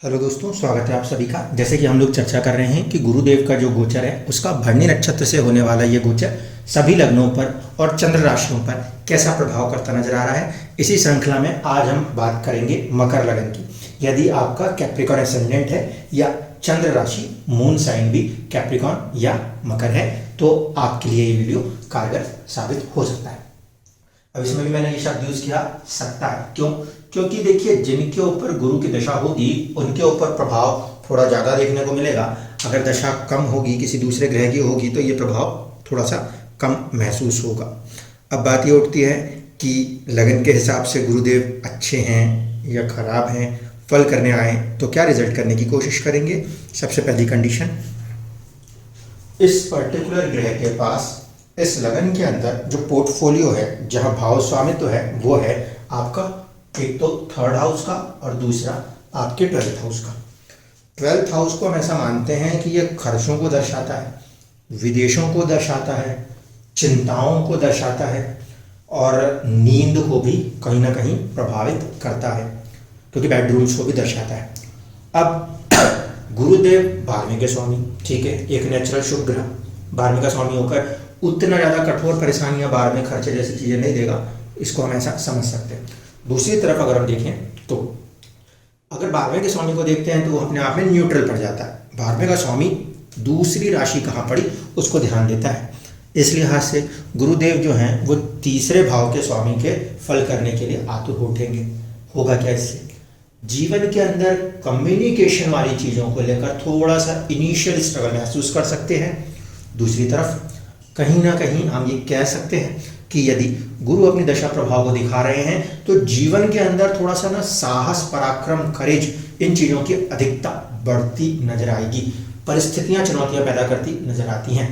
Hello दोस्तों, स्वागत है आप सभी का। जैसे कि हम लोग चर्चा कर रहे हैं कि गुरुदेव का जो गोचर है उसका भरणी नक्षत्र से होने वाला ये गोचर सभी लग्नों पर और चंद्र राशियों पर कैसा प्रभाव करता नजर आ रहा है। इसी श्रृंखला में आज हम बात करेंगे मकर लगन की। यदि आपका कैप्रिकॉन एसेंडेंट है या चंद्र राशि मून साइन भी कैप्रिकॉन या मकर है तो आपके लिए ये वीडियो कारगर साबित हो सकता है। अब इसमें भी मैंने ये शब्द यूज किया सकता है, क्यों? क्योंकि देखिए, जिनके ऊपर गुरु की दशा होगी उनके ऊपर प्रभाव थोड़ा ज़्यादा देखने को मिलेगा। अगर दशा कम होगी, किसी दूसरे ग्रह की होगी, तो ये प्रभाव थोड़ा सा कम महसूस होगा। अब बात ये उठती है कि लगन के हिसाब से गुरुदेव अच्छे हैं या खराब हैं, फल करने आए तो क्या रिजल्ट करने की कोशिश करेंगे। सबसे पहली कंडीशन, इस पर्टिकुलर ग्रह के पास इस लगन के अंदर जो पोर्टफोलियो है, जहां भाव स्वामित्व है, वो है आपका एक तो थर्ड हाउस का और दूसरा आपके 12th हाउस का। 12th हाउस को हम ऐसा मानते हैं कि ये खर्चों को दर्शाता है, विदेशों को दर्शाता है, चिंताओं को दर्शाता है और नींद को भी कहीं ना कहीं प्रभावित करता है, क्योंकि बेडरूम्स को भी दर्शाता है। अब गुरुदेव 12वें के स्वामी, ठीक है, एक नेचुरल शुभ ग्रह 12वें का स्वामी होकर उतना ज़्यादा कठोर परेशानियां 12वें खर्चे जैसी चीज़ें नहीं देगा, इसको हम ऐसा समझ सकते हैं। दूसरी तरफ अगर हम देखें तो अगर 12वें के स्वामी को देखते हैं तो वो अपने आप में न्यूट्रल पड़ जाता है। 12वें का स्वामी दूसरी राशि कहाँ पड़ी उसको ध्यान देता है। इस लिहाज से गुरुदेव जो हैं वो तीसरे भाव के स्वामी के फल करने के लिए आतुर उठेंगे। होगा क्या इससे? जीवन के अंदर कम्युनिकेशन वाली चीज़ों को लेकर थोड़ा सा इनिशियल स्ट्रगल महसूस कर सकते हैं। दूसरी तरफ कहीं ना कहीं हम ये कह सकते हैं कि यदि गुरु अपनी दशा प्रभाव को दिखा रहे हैं तो जीवन के अंदर थोड़ा सा ना साहस, पराक्रम, करेज, इन चीज़ों की अधिकता बढ़ती नजर आएगी। परिस्थितियां चुनौतियां पैदा करती नजर आती हैं।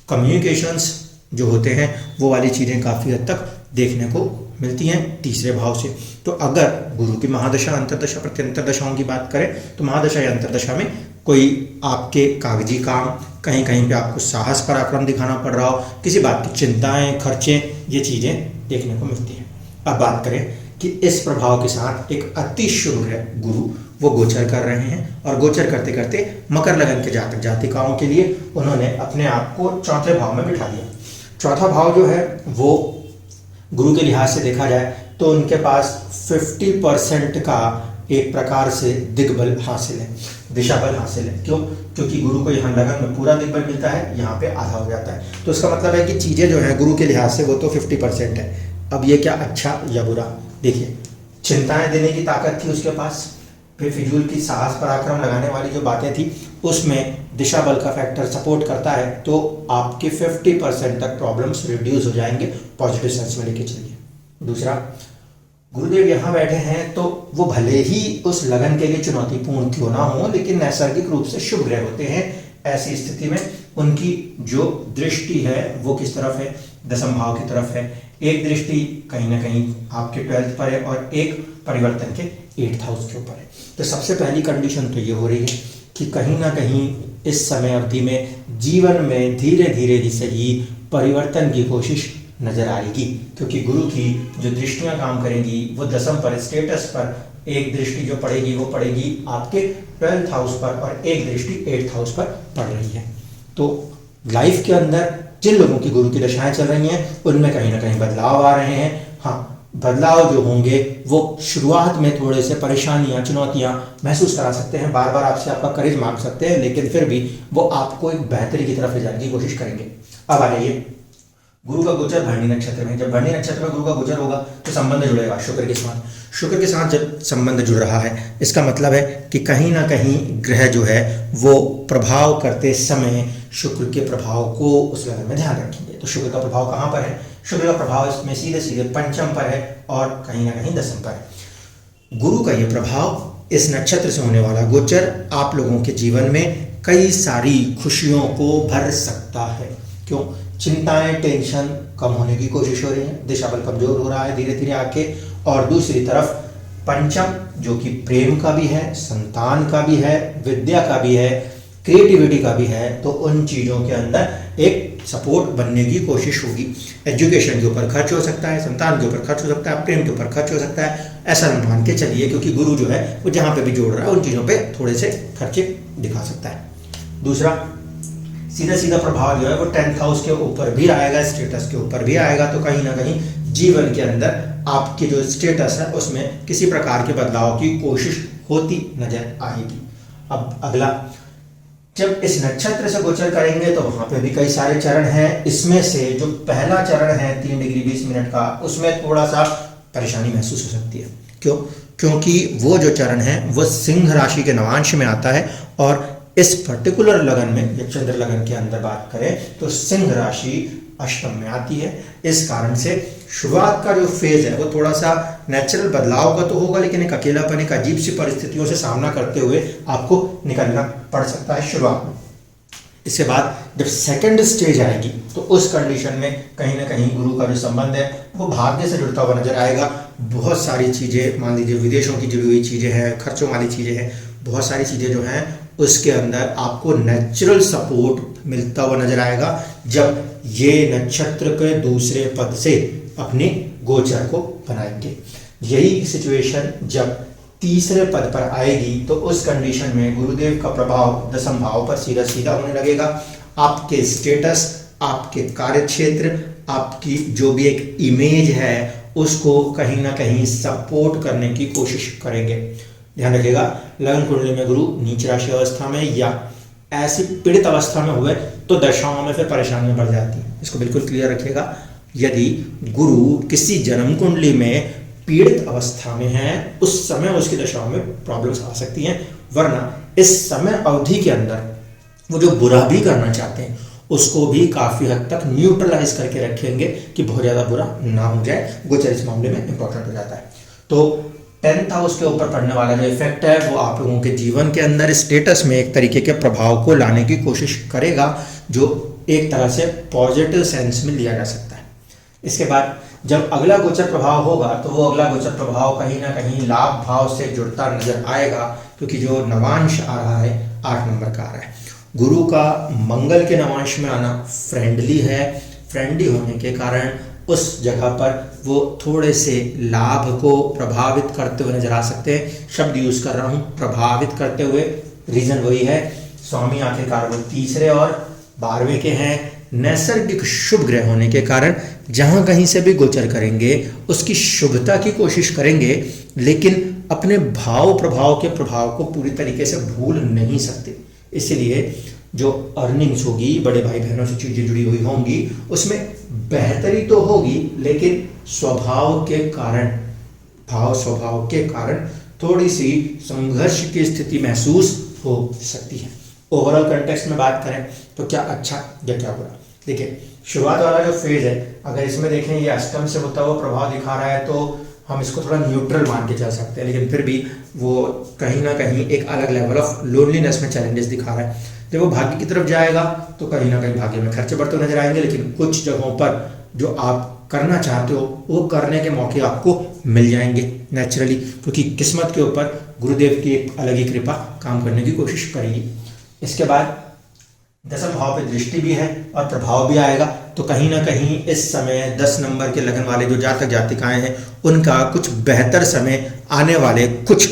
कम्युनिकेशंस जो होते हैं वो वाली चीज़ें काफ़ी हद तक देखने को मिलती हैं तीसरे भाव से। तो अगर गुरु की महादशा, अंतर्दशा, प्रत्यंतर दशाओं की बात करें तो महादशा या अंतर्दशा में कोई आपके कागजी काम, कहीं कहीं पे आपको साहस, पराक्रम दिखाना पड़ रहा हो, किसी बात की चिंताएं, खर्चे, ये चीज़ें देखने को मिलती हैं। अब बात करें कि इस प्रभाव के साथ एक अति शुभ ग्रह गुरु वो गोचर कर रहे हैं और गोचर करते करते मकर लगन के जातक जातिकाओं के लिए उन्होंने अपने आप को चौथे भाव में बिठा दिया। चौथा भाव जो है वो गुरु के लिहाज से देखा जाए तो उनके पास 50% का एक प्रकार से दिग्बल हासिल है, दिशा बल हासिल है। क्यों? क्योंकि गुरु को यहाँ लगन में पूरा दिग्बल मिलता है, यहाँ पे आधा हो जाता है। तो इसका मतलब है कि चीज़ें जो हैं गुरु के लिहाज से वो तो 50% है। अब ये क्या अच्छा या बुरा? देखिए, चिंताएं देने की ताकत थी उसके पास, बेफिजूल की साहस पराक्रम लगाने वाली जो बातें थी उसमें दिशा बल का फैक्टर सपोर्ट करता है, तो आपके 50% तक प्रॉब्लम्स रिड्यूस हो जाएंगे। पॉजिटिव सेंस में लेके चलिए। दूसरा, गुरुदेव यहाँ बैठे हैं तो वो भले ही उस लगन के लिए चुनौतीपूर्ण क्यों ना हो, लेकिन नैसर्गिक रूप से शुभ ग्रह होते हैं। ऐसी स्थिति में उनकी जो दृष्टि है वो किस तरफ है? दसम भाव की तरफ है। एक दृष्टि कहीं ना कहीं आपके 12th पर है और एक परिवर्तन के 8th हाउस के ऊपर है। तो सबसे पहली कंडीशन तो ये हो रही है कि कहीं ना कहीं इस समय अवधि में जीवन में धीरे धीरे ही सही परिवर्तन की कोशिश नजर आएगी, क्योंकि गुरु की जो दृष्टियां काम करेंगी वो दसम पर, स्टेटस पर एक दृष्टि जो पड़ेगी वो पड़ेगी आपके 12th हाउस पर और एक दृष्टि 8th हाउस पर पड़ रही है। तो लाइफ के अंदर जिन लोगों की गुरु की दशाएं चल रही हैं उनमें कहीं ना कहीं बदलाव आ रहे हैं। हाँ, बदलाव जो होंगे वो शुरुआत में थोड़े से परेशानियां, चुनौतियां महसूस करा सकते हैं, बार बार आपसे आपका करेज मांग सकते हैं, लेकिन फिर भी वो आपको एक बेहतरी की तरफ ले जाने की कोशिश करेंगे। अब आ जाइए, गुरु का गोचर भरणी नक्षत्र में, जब भरणी नक्षत्र में गुरु का गोचर होगा तो संबंध जुड़ेगा शुक्र के साथ। शुक्र के साथ जब संबंध जुड़ रहा है इसका मतलब है कि कहीं ना कहीं ग्रह जो है वो प्रभाव करते समय शुक्र के प्रभाव को उस लगन में ध्यान रखेंगे। तो शुक्र का प्रभाव कहाँ पर है? शुक्र का प्रभाव इसमें सीधे सीधे पंचम पर है और कहीं ना कहीं दसम पर है। गुरु का ये प्रभाव, इस नक्षत्र से होने वाला गोचर आप लोगों के जीवन में कई सारी खुशियों को भर सकता है। क्यों? चिंताएं, टेंशन कम होने की कोशिश हो रही है, दिशा बल कमजोर हो रहा है धीरे धीरे आके। और दूसरी तरफ पंचम जो कि प्रेम का भी है, संतान का भी है, विद्या का भी है, क्रिएटिविटी का भी है, तो उन चीज़ों के अंदर एक सपोर्ट बनने की कोशिश होगी। एजुकेशन के ऊपर खर्च हो सकता है, संतान के ऊपर खर्च हो सकता है, प्रेम के ऊपर खर्च हो सकता है। ऐसा मान के चलिए, क्योंकि गुरु जो है वो जहाँ पे भी जोड़ रहा है उन चीज़ों पे थोड़े से खर्चे दिखा सकता है। दूसरा, सीधा सीधा प्रभाव जो है वो 10th हाउस के ऊपर भी आएगा, स्टेटस के ऊपर भी आएगा, तो कहीं ना कहीं जीवन के अंदर आपके जो स्टेटस है उसमें किसी प्रकार के बदलाव की कोशिश होती नजर आएगी। अब अगला, जब इस नक्षत्र से गोचर करेंगे तो वहां पे भी कई सारे चरण हैं। इसमें से जो पहला चरण है 3 डिग्री 20 मिनट का, उसमें थोड़ा सा परेशानी महसूस हो सकती है। क्यों? क्योंकि वो जो चरण है वो सिंह राशि के नवांश में आता है, और इस पर्टिकुलर लगन में, या चंद्र लगन के अंदर बात करें तो सिंह राशि अष्टम में आती है। इस कारण से शुरुआत का जो फेज है वो थोड़ा सा नेचुरल बदलाव का तो होगा, लेकिन एक अकेलापन, एक अजीब सी परिस्थितियों से सामना करते हुए आपको निकलना पड़ सकता है शुरुआत में। इसके बाद जब सेकंड स्टेज आएगी तो उस कंडीशन में कहीं ना कहीं गुरु का जो संबंध है वो भाग्य से जुड़ता हुआ नजर आएगा। बहुत सारी चीज़ें, मान लीजिए विदेशों की जुड़ी हुई चीज़ें हैं, खर्चों वाली चीज़ें हैं, बहुत सारी चीज़ें जो हैं उसके अंदर आपको नेचुरल सपोर्ट मिलता हुआ नजर आएगा जब ये नक्षत्र के दूसरे पद से अपने गोचर को बनाएंगे। यही सिचुएशन जब तीसरे पद पर आएगी तो उस कंडीशन में गुरुदेव का प्रभाव दशम भाव पर सीधा सीधा होने लगेगा। आपके स्टेटस, आपके कार्यक्षेत्र, आपकी जो भी एक इमेज है उसको कहीं ना कहीं सपोर्ट करने की कोशिश करेंगे। ध्यान रखिएगा, लगन कुंडली में गुरु नीच राशि अवस्था में या ऐसी पीड़ित अवस्था में हुए तो दशाओं में फिर परेशानियां बढ़ जाती हैं। इसको बिल्कुल क्लियर रखिएगा। यदि गुरु किसी जन्म कुंडली में पीड़ित अवस्था में है उस समय उसकी दशाओं में प्रॉब्लम्स आ सकती हैं, वरना इस समय अवधि के अंदर वो जो बुरा भी करना चाहते हैं उसको भी काफी हद तक न्यूट्रलाइज करके रखेंगे कि बहुत ज्यादा बुरा ना हो जाए। गोचर इस मामले में इंपॉर्टेंट हो जाता है। तो 10th हाउस के ऊपर पड़ने वाला जो इफेक्ट है वो आप लोगों के जीवन के अंदर स्टेटस में एक तरीके के प्रभाव को लाने की कोशिश करेगा, जो एक तरह से पॉजिटिव सेंस में लिया जा सकता है। इसके बाद जब अगला गोचर प्रभाव होगा तो वो अगला गोचर प्रभाव कहीं ना कहीं लाभ भाव से जुड़ता नजर आएगा, क्योंकि जो नवांश आ रहा है 8 नंबर का आ रहा है। गुरु का मंगल के नवांश में आना फ्रेंडली है। फ्रेंडली होने के कारण उस जगह पर वो थोड़े से लाभ को प्रभावित करते हुए नजर आ सकते हैं। शब्द यूज कर रहा हूं प्रभावित करते हुए, रीजन वही है, स्वामी आखिरकार वो तीसरे और 12वें के हैं। नैसर्गिक शुभ ग्रह होने के कारण जहां कहीं से भी गोचर करेंगे उसकी शुभता की कोशिश करेंगे, लेकिन अपने भाव प्रभाव के प्रभाव को पूरी तरीके से भूल नहीं सकते। इसलिए जो अर्निंग्स होगी, बड़े भाई बहनों से चीजें जुड़ी हुई होंगी, उसमें बेहतरी तो होगी, लेकिन स्वभाव के कारण, भाव स्वभाव के कारण थोड़ी सी संघर्ष की स्थिति महसूस हो सकती है। ओवरऑल कंटेक्स्ट में बात करें तो क्या अच्छा या क्या बुरा। देखिए, शुरुआत वाला जो फेज है, अगर इसमें देखें ये अष्टम से होता हुआ प्रभाव दिखा रहा है तो हम इसको थोड़ा न्यूट्रल मान के चल सकते हैं, लेकिन फिर भी वो कहीं ना कहीं एक अलग लेवल ऑफ लोनलीनेस में चैलेंजेस दिखा रहा है। जब वो भाग्य की तरफ जाएगा तो कहीं ना कहीं भाग्य में खर्चे बढ़ते नजर आएंगे, लेकिन कुछ जगहों पर जो आप करना चाहते हो वो करने के मौके आपको मिल जाएंगे नेचुरली, क्योंकि किस्मत के ऊपर गुरुदेव की एक अलग ही कृपा काम करने की कोशिश करेगी। इसके बाद दशम भाव पे दृष्टि भी है और प्रभाव भी आएगा, तो कहीं ना कहीं इस समय 10 नंबर के लगन वाले जो जातक जातिकाएं हैं उनका कुछ बेहतर समय आने वाले कुछ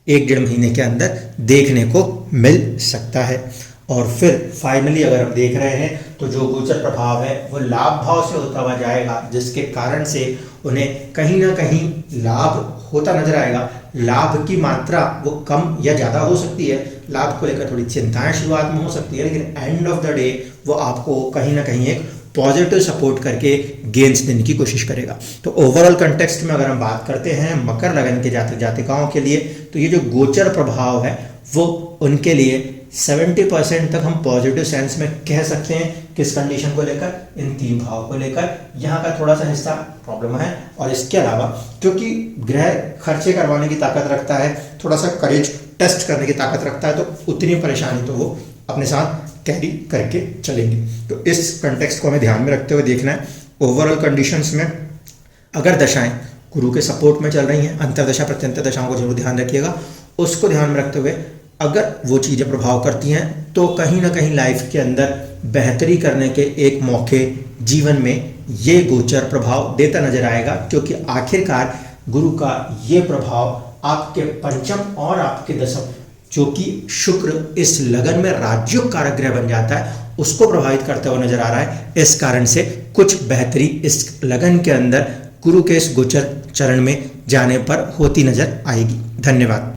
1-1.5 महीने के अंदर देखने को मिल सकता है। और फिर फाइनली अगर हम देख रहे हैं तो जो गोचर प्रभाव है वो लाभ भाव से होता हुआ जाएगा, जिसके कारण से उन्हें कहीं ना कहीं लाभ होता नजर आएगा। लाभ की मात्रा वो कम या ज़्यादा हो सकती है, लाभ को लेकर थोड़ी चिंताएं शुरुआत में हो सकती है, लेकिन एंड ऑफ द डे वो आपको कहीं ना कहीं एक पॉजिटिव सपोर्ट करके गेंस देने की कोशिश करेगा। तो ओवरऑल कंटेक्स्ट में अगर हम बात करते हैं मकर लगन के जातक जातिकाओं के लिए, तो ये जो गोचर प्रभाव है वो उनके लिए 70% तक हम पॉजिटिव सेंस में कह सकते हैं। किस कंडीशन को लेकर? इन 3 भाव को लेकर। यहाँ का थोड़ा सा हिस्सा प्रॉब्लम है, और इसके अलावा क्योंकि ग्रह खर्चे करवाने की ताकत रखता है, थोड़ा सा करेज टेस्ट करने की ताकत रखता है, तो उतनी परेशानी तो वो अपने साथ कैरी करके चलेंगे। तो इस कंटेक्स्ट को हमें ध्यान में रखते हुए देखना है। ओवरऑल कंडीशंस में अगर दशाएं गुरु के सपोर्ट में चल रही हैं, अंतरदशा प्रत्यंतर दशाओं को जरूर ध्यान रखिएगा। उसको ध्यान में रखते हुए अगर वो चीज़ें प्रभाव करती हैं तो कहीं ना कहीं लाइफ के अंदर बेहतरी करने के एक मौके जीवन में ये गोचर प्रभाव देता नजर आएगा, क्योंकि आखिरकार गुरु का ये प्रभाव आपके पंचम और आपके दशम, जो कि शुक्र इस लगन में राजयोग कारक ग्रह बन जाता है, उसको प्रभावित करता हुआ नजर आ रहा है। इस कारण से कुछ बेहतरी इस लगन के अंदर गुरु के इस गोचर चरण में जाने पर होती नजर आएगी। धन्यवाद।